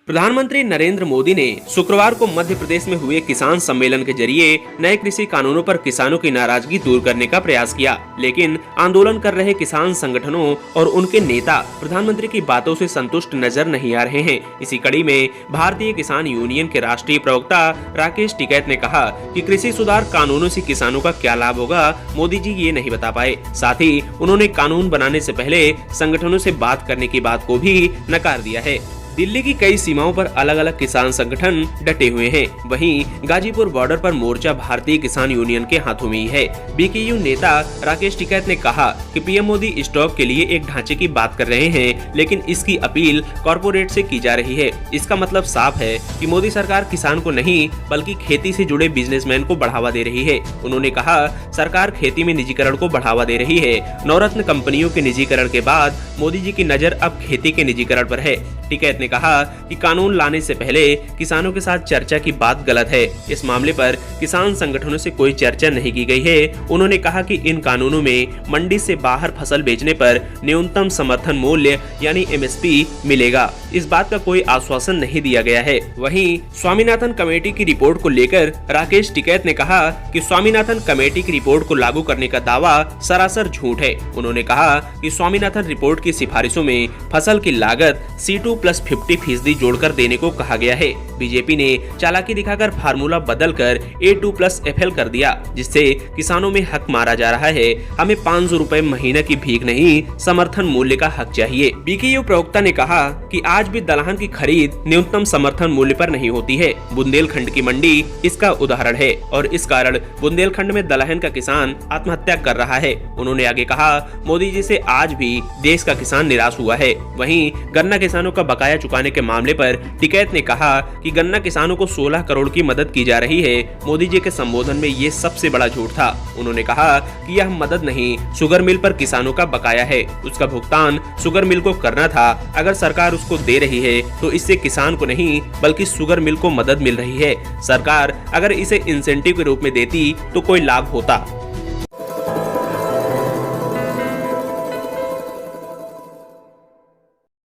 प्रधानमंत्री नरेंद्र मोदी ने शुक्रवार को मध्य प्रदेश में हुए किसान सम्मेलन के जरिए नए कृषि कानूनों पर किसानों की नाराजगी दूर करने का प्रयास किया, लेकिन आंदोलन कर रहे किसान संगठनों और उनके नेता प्रधानमंत्री की बातों से संतुष्ट नजर नहीं आ रहे हैं। इसी कड़ी में भारतीय किसान यूनियन के राष्ट्रीय प्रवक्ता राकेश टिकैत ने कहा कि कृषि सुधार कानूनों से किसानों का क्या लाभ होगा, मोदी जी ये नहीं बता पाए। साथ ही उन्होंने कानून बनाने से पहले संगठनों से बात करने की बात को भी नकार दिया है। दिल्ली की कई सीमाओं पर अलग अलग किसान संगठन डटे हुए हैं। वहीं गाजीपुर बॉर्डर पर मोर्चा भारतीय किसान यूनियन के हाथों में ही है। बीकेयू नेता राकेश टिकैत ने कहा कि पीएम मोदी स्टॉक के लिए एक ढांचे की बात कर रहे हैं, लेकिन इसकी अपील कॉर्पोरेट से की जा रही है। इसका मतलब साफ है कि मोदी सरकार किसान को नहीं बल्कि खेती से जुड़े बिजनेसमैन को बढ़ावा दे रही है। उन्होंने कहा, सरकार खेती में निजीकरण को बढ़ावा दे रही है। नवरत्न कंपनियों के निजीकरण के बाद मोदी जी की नजर अब खेती के निजीकरण पर है। टिकैत ने कहा कि कानून लाने से पहले किसानों के साथ चर्चा की बात गलत है। इस मामले पर किसान संगठनों से कोई चर्चा नहीं की गई है। उन्होंने कहा कि इन कानूनों में मंडी से बाहर फसल बेचने पर न्यूनतम समर्थन मूल्य यानी एमएसपी मिलेगा, इस बात का कोई आश्वासन नहीं दिया गया है। वहीं स्वामीनाथन कमेटी की रिपोर्ट को लेकर राकेश टिकैत ने कहा कि स्वामीनाथन कमेटी की रिपोर्ट को लागू करने का दावा सरासर झूठ है। उन्होंने कहा कि स्वामीनाथन रिपोर्ट की सिफारिशों में फसल की लागत C2+50% जोड़कर देने को कहा गया है। बीजेपी ने चालाकी दिखाकर फार्मूला बदलकर A2+FL कर दिया, जिससे किसानों में हक मारा जा रहा है। हमें 500 रुपए महीने की भीख नहीं, समर्थन मूल्य का हक चाहिए। बीकेयू प्रवक्ता ने कहा कि आज भी दलहन की खरीद न्यूनतम समर्थन मूल्य पर नहीं होती है। बुंदेलखंड की मंडी इसका उदाहरण है और इस कारण बुंदेलखंड में दलहन का किसान आत्महत्या कर रहा है। उन्होंने आगे कहा, मोदी जी से आज भी देश का किसान निराश हुआ है। वहीं गन्ना किसानों का बकाया चुकाने के मामले पर टिकैत ने कहा कि गन्ना किसानों को 16 करोड़ की मदद की जा रही है। मोदी जी के संबोधन में ये सबसे बड़ा झूठ था। उन्होंने कहा कि यह मदद नहीं, शुगर मिल पर किसानों का बकाया है, उसका भुगतान शुगर मिल को करना था। अगर सरकार उसको दे रही है तो इससे किसान को नहीं बल्कि शुगर मिल को मदद मिल रही है। सरकार अगर इसे इंसेंटिव के रूप में देती तो कोई लाभ होता।